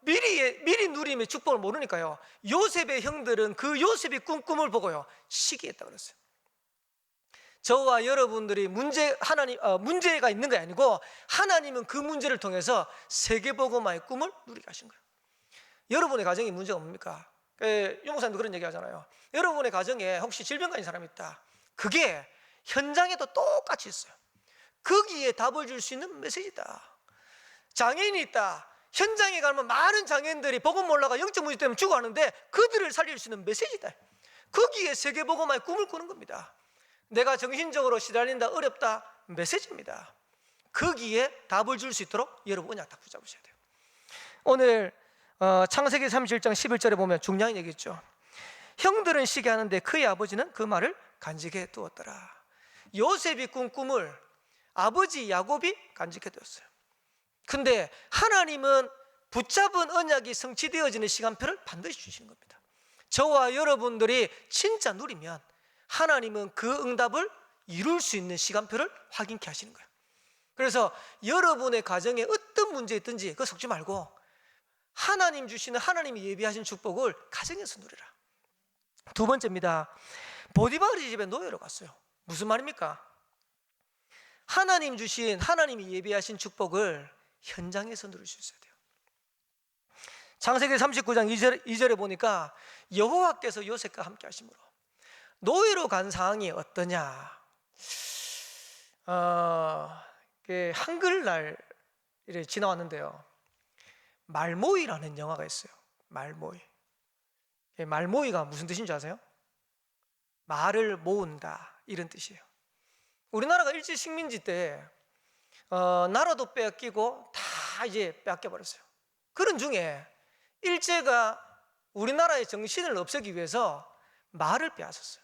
미리 누림의 축복을 모르니까요. 요셉의 형들은 그 요셉이 꾼 꿈을 보고요 시기했다 그랬어요. 저와 여러분들이 문제가 있는 게 아니고 하나님은 그 문제를 통해서 세계복음화의 꿈을 누리게 하신 거예요. 여러분의 가정에 문제가 뭡니까? 유목사님도 그런 얘기 하잖아요. 여러분의 가정에 혹시 질병 가진 사람이 있다. 그게 현장에도 똑같이 있어요. 거기에 답을 줄 수 있는 메시지다. 장애인이 있다. 현장에 가면 많은 장애인들이 복음 몰라가 영적 문제 때문에 죽어가는데 그들을 살릴 수 있는 메시지다. 거기에 세계복음화의 꿈을 꾸는 겁니다. 내가 정신적으로 시달린다, 어렵다, 메시지입니다. 거기에 답을 줄 수 있도록 여러분 언약 딱 붙잡으셔야 돼요. 오늘 창세기 37장 11절에 보면 중요한 얘기죠. 형들은 시기하는데 그의 아버지는 그 말을 간직해 두었더라. 요셉이 꾼 꿈을 아버지 야곱이 간직해 두었어요. 근데 하나님은 붙잡은 언약이 성취되어지는 시간표를 반드시 주시는 겁니다. 저와 여러분들이 진짜 누리면 하나님은 그 응답을 이룰 수 있는 시간표를 확인케 하시는 거예요. 그래서 여러분의 가정에 어떤 문제 있든지 그거 속지 말고 하나님 주시는, 하나님이 예비하신 축복을 가정에서 누리라. 두 번째입니다. 보디발의 집에 노예로 갔어요. 무슨 말입니까? 하나님 주신, 하나님이 예비하신 축복을 현장에서 누릴 수 있어야 돼요. 창세기 39장 2절에 보니까 여호와께서 요셉과 함께 하심으로 노예로 간 상황이 어떠냐? 한글날 지나왔는데요. 말모이라는 영화가 있어요. 말모이. 말모이가 무슨 뜻인지 아세요? 말을 모은다 이런 뜻이에요. 우리나라가 일제 식민지 때 나라도 빼앗기고 다 이제 빼앗겨 버렸어요. 그런 중에 일제가 우리나라의 정신을 없애기 위해서 말을 빼앗았어요.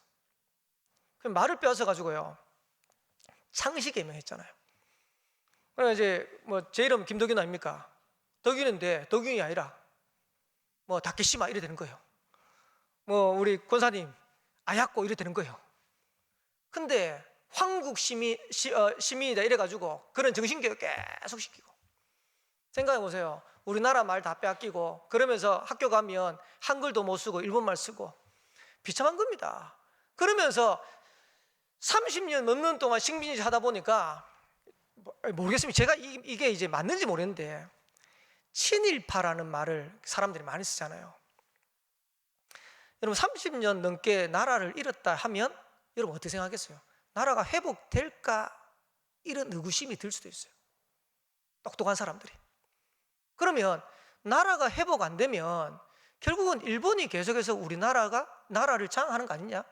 말을 빼앗아 가지고요 창씨개명했잖아요. 그래서 이제 제 이름 김덕윤 아닙니까? 덕윤인데 덕윤이 아니라 다케시마 이래 되는 거예요. 우리 권사님 아야꼬 이래 되는 거예요. 근데 황국 시민이다 이래 가지고 그런 정신교육 계속 시키고. 생각해 보세요. 우리나라 말 다 빼앗기고 그러면서 학교 가면 한글도 못 쓰고 일본말 쓰고 비참한 겁니다. 그러면서 30년 넘는 동안 식민지 하다 보니까 모르겠습니다. 제가 이게 이제 맞는지 모르겠는데 친일파라는 말을 사람들이 많이 쓰잖아요. 여러분 30년 넘게 나라를 잃었다 하면 여러분 어떻게 생각하겠어요? 나라가 회복될까? 이런 의구심이 들 수도 있어요. 똑똑한 사람들이. 그러면 나라가 회복 안 되면 결국은 일본이 계속해서 나라를 장악하는 거 아니냐?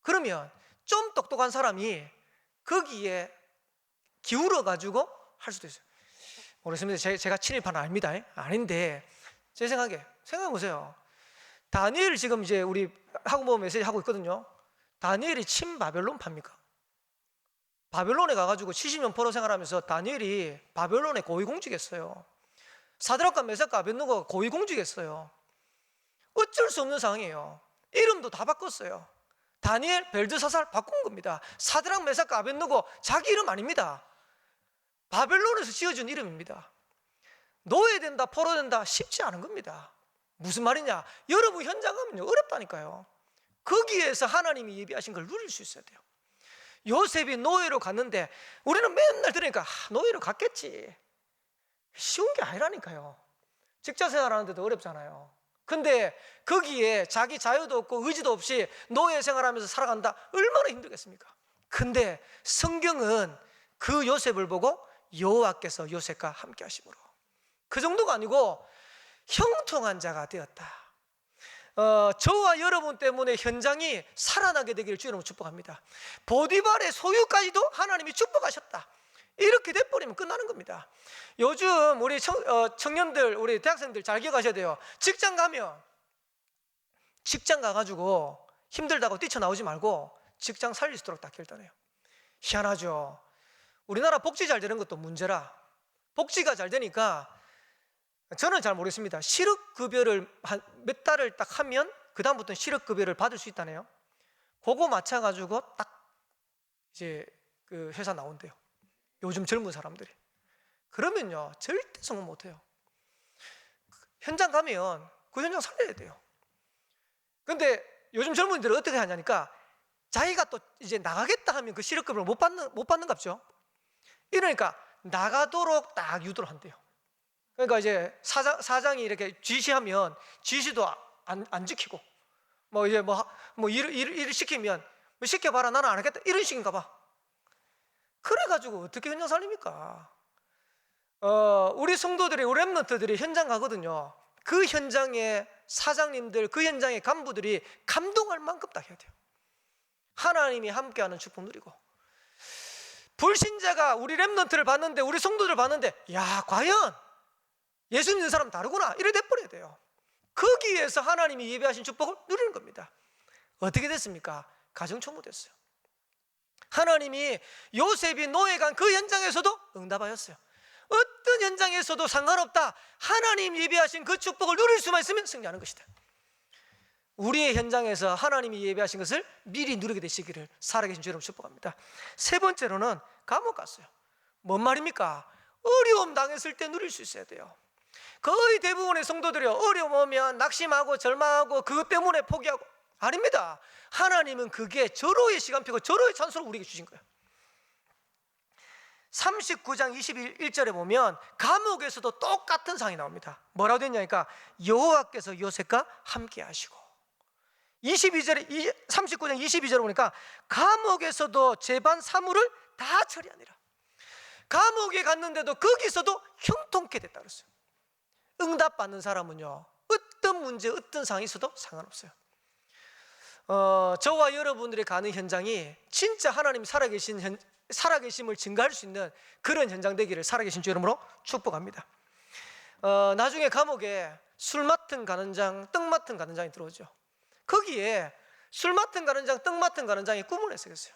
그러면 좀 똑똑한 사람이 거기에 기울어 가지고 할 수도 있어요. 모르겠습니다. 제가 친일파는 아닙니다. 아닌데 제 생각해 보세요. 다니엘 지금 이제 우리 학부모 메시지 하고 있거든요. 다니엘이 친바벨론파입니까? 바벨론에 가가지고 70년 포로 생활하면서 다니엘이 바벨론의 고위공직했어요. 사드락과 메삭과 아벳느고가 고위공직했어요. 어쩔 수 없는 상황이에요. 이름도 다 바꿨어요. 다니엘, 벨드사살 바꾼 겁니다. 사드락, 메삭과 아벳느고 자기 이름 아닙니다. 바벨론에서 지어준 이름입니다. 노예된다, 포로된다 쉽지 않은 겁니다. 무슨 말이냐? 여러분 현장 가면요 어렵다니까요. 거기에서 하나님이 예비하신 걸 누릴 수 있어야 돼요. 요셉이 노예로 갔는데 우리는 맨날 들으니까 노예로 갔겠지. 쉬운 게 아니라니까요. 직장 생활하는데도 어렵잖아요. 근데 거기에 자기 자유도 없고 의지도 없이 노예 생활하면서 살아간다. 얼마나 힘들겠습니까? 근데 성경은 그 요셉을 보고 여호와께서 요셉과 함께 하심으로 그 정도가 아니고 형통한 자가 되었다. 저와 여러분 때문에 현장이 살아나게 되기를 주여 여러분 축복합니다. 보디발의 소유까지도 하나님이 축복하셨다. 이렇게 돼버리면 끝나는 겁니다. 요즘 우리 청년들, 우리 대학생들 잘 기억하셔야 돼요. 직장 가가지고 힘들다고 뛰쳐나오지 말고 직장 살릴 수 있도록 다 결단해요. 희한하죠. 우리나라 복지 잘 되는 것도 문제라. 복지가 잘 되니까 저는 잘 모르겠습니다. 실업급여를 한 몇 달을 딱 하면 그 다음부터는 실업급여를 받을 수 있다네요. 그거 맞춰가지고 딱 이제 그 회사 나온대요. 요즘 젊은 사람들이. 그러면요 절대 성공 못해요. 현장 가면 그 현장 살려야 돼요. 근데 요즘 젊은이들은 어떻게 하냐니까 자기가 또 이제 나가겠다 하면 그 실업급을 못 받는갑죠. 이러니까 나가도록 딱 유도를 한대요. 그러니까 이제 사장이 이렇게 지시하면 지시도 안 지키고, 뭐 이제 뭐 일을 시키면 뭐 시켜봐라 나는 안 하겠다 이런 식인가 봐. 그래가지고 어떻게 현장 살립니까? 우리 성도들이, 우리 렘넌트들이 현장 가거든요. 그 현장의 사장님들, 그 현장의 간부들이 감동할 만큼 딱 해야 돼요. 하나님이 함께하는 축복 누리고, 불신자가 우리 렘넌트를 봤는데, 우리 성도들을 봤는데, 야 과연 예수 믿는 사람 다르구나 이래 돼버려야 돼요. 거기에서 하나님이 예배하신 축복을 누리는 겁니다. 어떻게 됐습니까? 가정총무됐어요. 하나님이 요셉이 노예간 그 현장에서도 응답하였어요. 어떤 현장에서도 상관없다. 하나님 예배하신 그 축복을 누릴 수만 있으면 승리하는 것이다. 우리의 현장에서 하나님이 예배하신 것을 미리 누리게 되시기를 살아계신 주 여러분 축복합니다. 세 번째로는 감옥 갔어요. 뭔 말입니까? 어려움 당했을 때 누릴 수 있어야 돼요. 거의 대부분의 성도들이 어려움 오면 낙심하고 절망하고 그것 때문에 포기하고, 아닙니다. 하나님은 그게 절호의 시간표고 절호의 찬스로 우리에게 주신 거예요. 39장 21절에 보면 감옥에서도 똑같은 상황이 나옵니다. 뭐라고 되냐니까 여호와께서 요셉과 함께 하시고, 39장 22절에 보니까 감옥에서도 재반 사물을 다 처리하니라. 감옥에 갔는데도 거기서도 형통케 됐다 그랬어요. 응답받는 사람은요, 어떤 문제, 어떤 상황이 있어도 상관없어요. 저와 여러분들이 가는 현장이 진짜 하나님이 살아계심을 증거할 수 있는 그런 현장 되기를 살아계신 주 이름으로 축복합니다. 나중에 감옥에 술 맡은 가는장, 떡 맡은 가는장이 들어오죠. 거기에 술 맡은 가는장, 떡 맡은 가는장이 꿈을 해석했어요.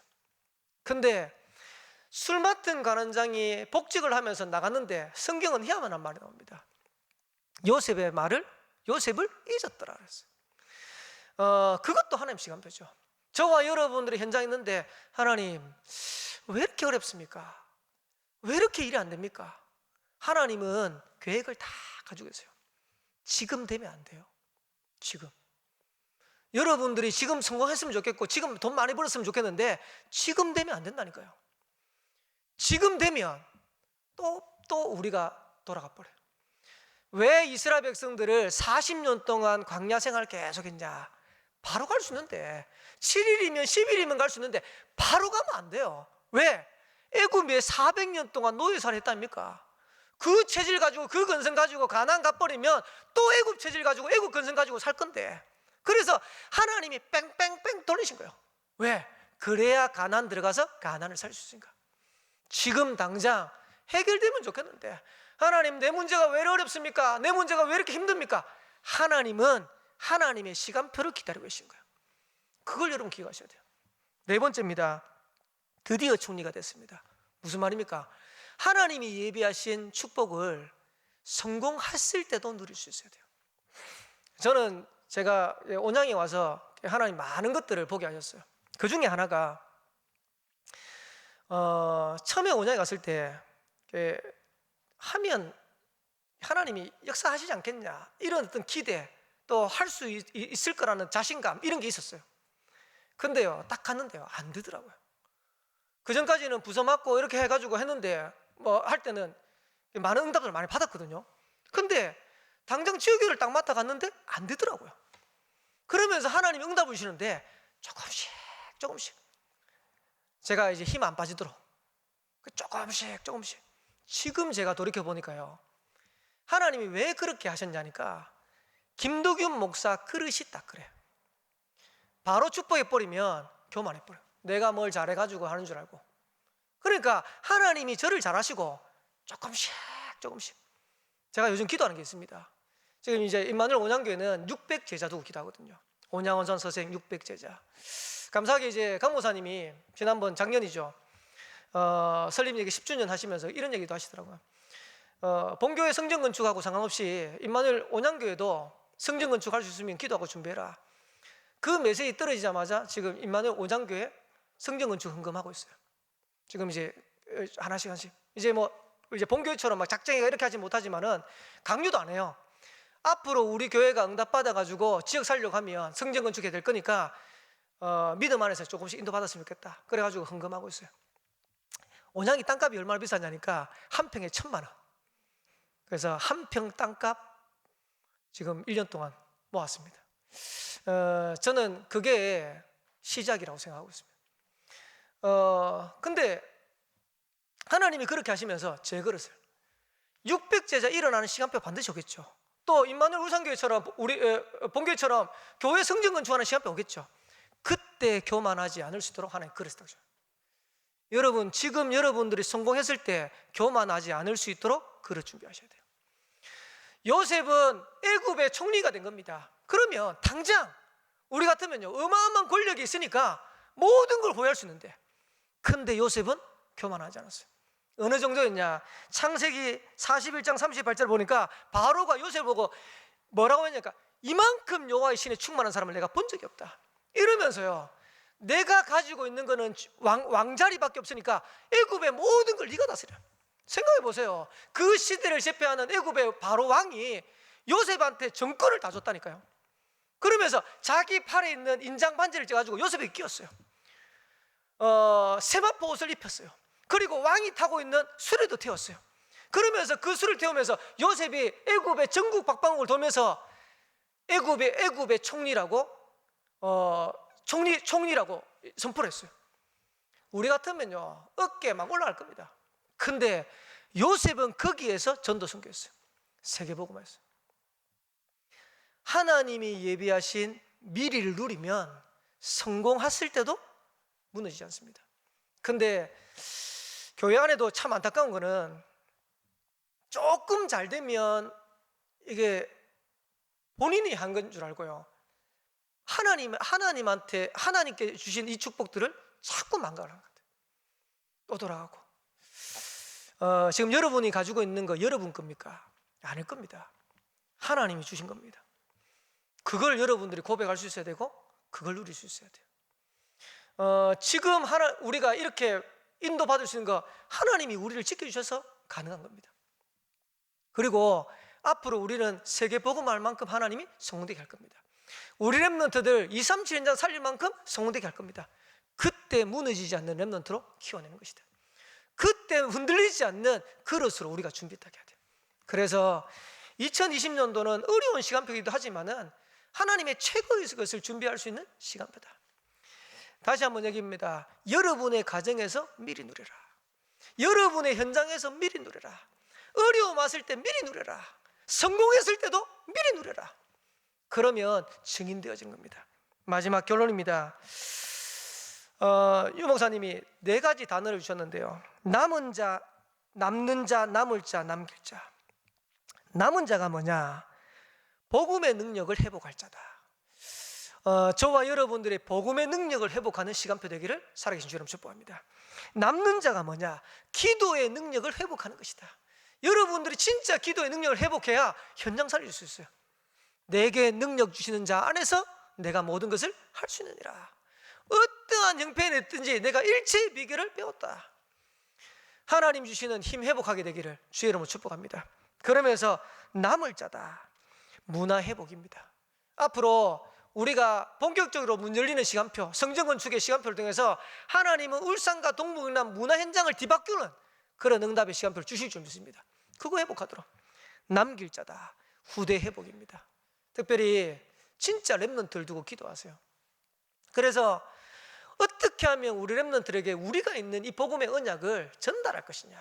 근데 술 맡은 가는장이 복직을 하면서 나갔는데 성경은 희한한 말이 나옵니다. 요셉의 말을, 요셉을 잊었더라 그랬어요. 그것도 하나님 시간표죠. 저와 여러분들이 현장에 있는데 하나님 왜 이렇게 어렵습니까? 왜 이렇게 일이 안 됩니까? 하나님은 계획을 다 가지고 계세요. 지금 되면 안 돼요. 지금 여러분들이 지금 성공했으면 좋겠고 지금 돈 많이 벌었으면 좋겠는데 지금 되면 안 된다니까요. 지금 되면 또 우리가 돌아가 버려요. 왜 이스라엘 백성들을 40년 동안 광야 생활을 계속했냐? 바로 갈 수 있는데, 7일이면 10일이면 갈 수 있는데 바로 가면 안 돼요. 왜? 애굽에 400년 동안 노예살이 했답니까? 그 체질 가지고, 그 근성 가지고 가나안 가버리면 또 애굽 체질 가지고 애굽 근성 가지고 살 건데, 그래서 하나님이 뺑뺑뺑 돌리신 거예요. 왜? 그래야 가나안 들어가서 가나안을 살 수 있으니까. 지금 당장 해결되면 좋겠는데, 하나님 내 문제가 왜 이렇게 어렵습니까? 내 문제가 왜 이렇게 힘듭니까? 하나님은 하나님의 시간표를 기다리고 계신 거예요. 그걸 여러분 기억하셔야 돼요. 네 번째입니다. 드디어 총리가 됐습니다. 무슨 말입니까? 하나님이 예비하신 축복을 성공했을 때도 누릴 수 있어야 돼요. 저는 제가 온양에 와서 하나님 많은 것들을 보게 하셨어요. 그 중에 하나가 처음에 온양에 갔을 때 하면 하나님이 역사하시지 않겠냐 이런 어떤 기대, 또 할 수 있을 거라는 자신감, 이런 게 있었어요. 근데요 딱 갔는데요 안 되더라고요. 그 전까지는 부서 맡고 이렇게 해가지고 했는데 뭐 할 때는 많은 응답을 많이 받았거든요. 근데 당장 지역교회를 딱 맡아 갔는데 안 되더라고요. 그러면서 하나님이 응답을 주시는데 조금씩 제가 이제 힘 안 빠지도록 조금씩 지금 제가 돌이켜 보니까요, 하나님이 왜 그렇게 하셨냐니까 김도균 목사 그릇이 딱 그래. 바로 축복해 버리면 교만해 버려. 내가 뭘 잘해가지고 하는 줄 알고. 그러니까 하나님이 저를 잘하시고 조금씩 제가 요즘 기도하는 게 있습니다. 지금 이제 임마누엘 온양교회는 600제자 두고 기도하거든요. 온양원선 서생 600제자. 감사하게 이제 강 목사님이 지난번 작년이죠, 설립 얘기 10주년 하시면서 이런 얘기도 하시더라고요. 본교회 성전 건축하고 상관없이 임마누엘 온양교회도 성전 건축할 수 있으면 기도하고 준비해라. 그 메시지 떨어지자마자 지금 임마누엘 온양교회 성전 건축 헌금하고 있어요. 지금 이제 하나씩 이제 뭐 이제 본교회처럼 막 작정이가 이렇게 하지 못하지만은 강요도 안 해요. 앞으로 우리 교회가 응답받아가지고 지역 살려고 하면 성전 건축해야 될 거니까 믿음 안에서 조금씩 인도받았으면 좋겠다. 그래가지고 헌금하고 있어요. 온양이 땅값이 얼마나 비싸냐니까 한 평에 1,000만 원. 그래서 한 평 땅값 지금 1년 동안 모았습니다. 저는 그게 시작이라고 생각하고 있습니다. 근데 하나님이 그렇게 하시면서 제 그릇을 600제자 일어나는 시간표 반드시 오겠죠. 또 임마누엘 울산교회처럼 우리 본교회처럼 교회 성전 건축하는 시간표 오겠죠. 그때 교만하지 않을 수 있도록 하나님 그릇을 닦으셔요. 여러분, 지금 여러분들이 성공했을 때 교만하지 않을 수 있도록 그릇 준비하셔야 돼요. 요셉은 애굽의 총리가 된 겁니다. 그러면 당장 우리 같으면요, 어마어마한 권력이 있으니까 모든 걸 보유할 수 있는데, 근데 요셉은 교만하지 않았어요. 어느 정도였냐? 창세기 41장 38절 보니까 바로가 요셉을 보고 뭐라고 했냐니까, 이만큼 여호와의 신에 충만한 사람을 내가 본 적이 없다. 이러면서요, 내가 가지고 있는 거는 왕자리밖에 없으니까 애굽의 모든 걸 네가 다스려. 생각해 보세요. 그 시대를 제패하는 애굽의 바로 왕이 요셉한테 정권을 다 줬다니까요. 그러면서 자기 팔에 있는 인장 반지를 쪄가지고 요셉에게 끼웠어요. 세마포 옷을 입혔어요. 그리고 왕이 타고 있는 수레도 태웠어요. 그러면서 그 수를 태우면서 요셉이 애굽의 전국 박방국을 돌면서 애굽의 총리라고 총리라고 선포를 했어요. 우리 같으면요, 어깨 막 올라갈 겁니다. 근데 요셉은 거기에서 전도 선교했어요. 세계복음화했어요. 하나님이 예비하신 미리를 누리면 성공했을 때도 무너지지 않습니다. 근데 교회 안에도 참 안타까운 거는 조금 잘 되면 이게 본인이 한 건 줄 알고요, 하나님께 주신 이 축복들을 자꾸 망각을 하는 것 같아요. 또 돌아가고. 지금 여러분이 가지고 있는 거 여러분 겁니까? 아닐 겁니다. 하나님이 주신 겁니다. 그걸 여러분들이 고백할 수 있어야 되고 그걸 누릴 수 있어야 돼요. 지금 우리가 이렇게 인도받을 수 있는 거 하나님이 우리를 지켜주셔서 가능한 겁니다. 그리고 앞으로 우리는 세계 복음할 만큼 하나님이 성공되게 할 겁니다. 우리 렘넌트들 237 현장 살릴 만큼 성공되게 할 겁니다. 그때 무너지지 않는 렘넌트로 키워내는 것이다. 그때 흔들리지 않는 그릇으로 우리가 준비하게 해야 돼요. 그래서 2020년도는 어려운 시간표이기도 하지만은 하나님의 최고의 것을 준비할 수 있는 시간표다. 다시 한번 얘기합니다. 여러분의 가정에서 미리 누려라. 여러분의 현장에서 미리 누려라. 어려움 왔을 때 미리 누려라. 성공했을 때도 미리 누려라. 그러면 증인되어진 겁니다. 마지막 결론입니다. 유 목사님이 4가지 단어를 주셨는데요. 남은 자, 남는 자, 남을 자, 남길 자. 남은 자가 뭐냐? 복음의 능력을 회복할 자다. 저와 여러분들의 복음의 능력을 회복하는 시간표 되기를 살아계신 주 여러분 축복합니다. 남는 자가 뭐냐? 기도의 능력을 회복하는 것이다. 여러분들이 진짜 기도의 능력을 회복해야 현장 살릴 수 있어요. 내게 능력 주시는 자 안에서 내가 모든 것을 할 수 있느니라. 어떠한 형편이 있든지 내가 일체의 비결을 배웠다. 하나님 주시는 힘 회복하게 되기를 주의 이름으로 축복합니다. 그러면서 남을 자다. 문화 회복입니다. 앞으로 우리가 본격적으로 문 열리는 시간표, 성전 건축의 시간표를 통해서 하나님은 울산과 동북남 문화 현장을 뒤바꾸는 그런 응답의 시간표를 주실 줄 믿습니다. 그거 회복하도록. 남길 자다. 후대 회복입니다. 특별히 진짜 렘넌트를 두고 기도하세요. 그래서 어떻게 하면 우리 렘넌트에게 우리가 있는 이 복음의 언약을 전달할 것이냐.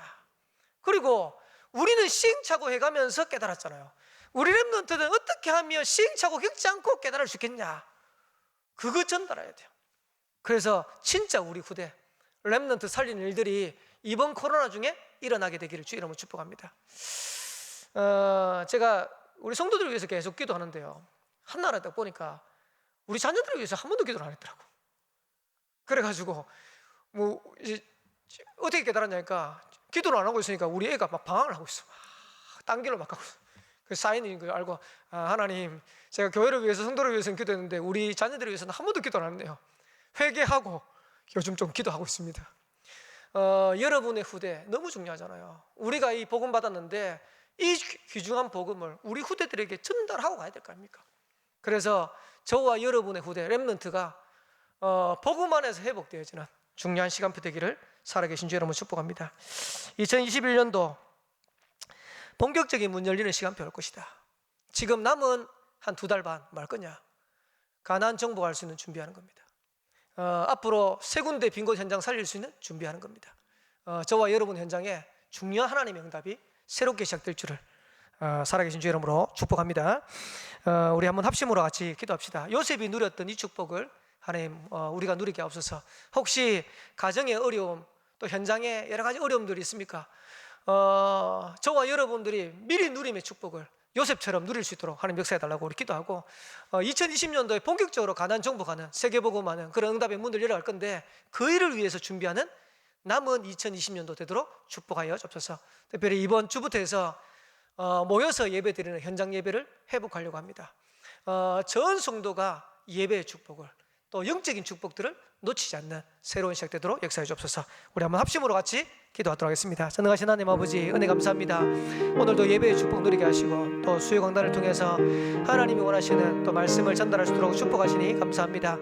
그리고 우리는 시행착오 해가면서 깨달았잖아요. 우리 렘넌트들은 어떻게 하면 시행착오 겪지 않고 깨달을 수 있겠냐. 그거 전달해야 돼요. 그래서 진짜 우리 후대 렘넌트 살리는 일들이 이번 코로나 중에 일어나게 되기를 주의 이름으로 축복합니다. 제가 우리 성도들을 위해서 계속 기도하는데요, 한나라에 딱 보니까 우리 자녀들을 위해서 한 번도 기도를 안 했더라고. 그래가지고 뭐 이제 어떻게 깨달았냐니까, 기도를 안 하고 있으니까 우리 애가 막 방황을 하고 있어. 딴 길로 막 가고 있어. 그 사인인 걸 알고, 하나님, 제가 교회를 위해서 성도를 위해서는 기도했는데 우리 자녀들을 위해서는 한 번도 기도를 안 했네요. 회개하고 요즘 좀 기도하고 있습니다. 여러분의 후대 너무 중요하잖아요. 우리가 이 복음 받았는데 이 귀중한 복음을 우리 후대들에게 전달하고 가야 될 거 아닙니까? 그래서 저와 여러분의 후대 렘넌트가 복음 안에서 회복되어지는 중요한 시간표 되기를 살아계신 주 여러분 축복합니다. 2021년도 본격적인 문 열리는 시간표 올 것이다. 지금 남은 한 2달 반 뭐 할 거냐? 가나안 정복할 수 있는 준비하는 겁니다. 앞으로 3군데 빈 곳 현장 살릴 수 있는 준비하는 겁니다. 저와 여러분 현장에 중요한 하나님의 응답이 새롭게 시작될 줄을 살아계신 주 이름으로 축복합니다. 우리 한번 합심으로 같이 기도합시다. 요셉이 누렸던 이 축복을 하나님 우리가 누리게 하옵소서. 혹시 가정의 어려움 또 현장에 여러 가지 어려움들이 있습니까? 저와 여러분들이 미리 누림의 축복을 요셉처럼 누릴 수 있도록 하나님 역사해달라고 우리 기도하고 2020년도에 본격적으로 가나안 정복하는 세계복음하는 그런 응답의 문을 열어갈 건데 그 일을 위해서 준비하는 남은 2020년도 되도록 축복하여 주옵소서. 특별히 이번 주부터 해서 모여서 예배드리는 현장 예배를 회복하려고 합니다. 전 성도가 예배의 축복을 또 영적인 축복들을 놓치지 않는 새로운 시작되도록 역사해 주옵소서. 우리 한번 합심으로 같이 기도하도록 하겠습니다. 전능하신 하나님 아버지 은혜 감사합니다. 오늘도 예배의 축복 누리게 하시고 또 수요 강단을 통해서 하나님이 원하시는 또 말씀을 전달할 수 있도록 축복하시니 감사합니다.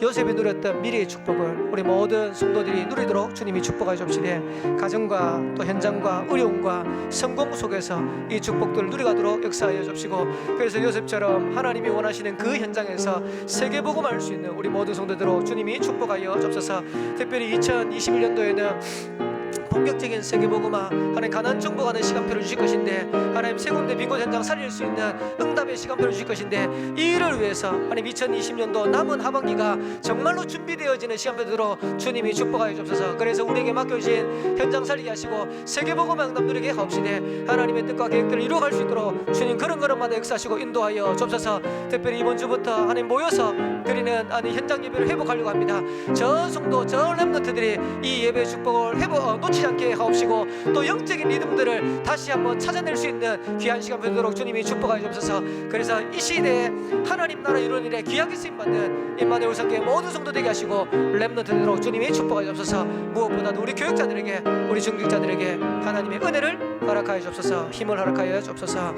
요셉이 누렸던 미래의 축복을 우리 모든 성도들이 누리도록 주님이 축복하여 주옵시되 가정과 또 현장과 어려움과 성공 속에서 이 축복들을 누려가도록 역사하여 주옵시고 그래서 요셉처럼 하나님이 원하시는 그 현장에서 세계복음할 수 있는 우리 모든 성도들로 주님이 축복하여 주옵소서. 특별히 2021년도에는 본격적인 세계복음화 하나님 가나안 정복하는 시간표를 주실 것인데 하나님 세 군데 빈 곳 현장 살릴 수 있는 응답의 시간표를 주실 것인데 이 일을 위해서 하나님 2020년도 남은 하반기가 정말로 준비되어지는 시간표대로 주님이 축복하여 주옵소서. 그래서 우리에게 맡겨주신 현장 살리게 하시고 세계복음화 응답 누리게 하옵시되 하나님의 뜻과 계획들을 이루어갈 수 있도록 주님 그런 걸음마다 역사하시고 인도하여 주옵소서. 특별히 이번 주부터 하나님 모여서 드리는 현장 예배를 회복하려고 합니다. 전 성도 전 렘넌트들이 이 예배의 축복을 놓치지 않게 하옵시고 또 영적인 리듬들을 다시 한번 찾아낼 수 있는 귀한 시간 되도록 주님이 축복하여 주옵소서. 그래서 이 시대에 하나님 나라 이루는 일에 귀하게 쓰임받는 임마누엘 성교회 모든 성도 되게 하시고 렘넌트들로 주님이 축복하여 주옵소서. 무엇보다도 우리 교육자들에게 우리 중직자들에게 하나님의 은혜를 허락하여 주옵소서. 힘을 허락하여 주옵소서.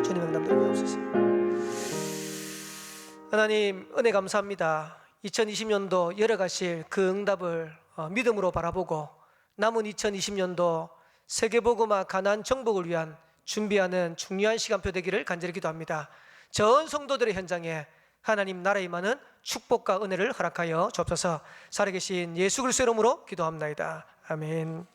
주님 응답 드리옵소서. 하나님 은혜 감사합니다. 2020년도 열어가실 그 응답을 믿음으로 바라보고 남은 2020년도 세계복음화 가나안 정복을 위한 준비하는 중요한 시간표 되기를 간절히 기도합니다. 전 성도들의 현장에 하나님 나라에 임하는 축복과 은혜를 허락하여 주옵소서. 살아계신 예수 그리스도의 이름으로 기도합나이다. 아멘.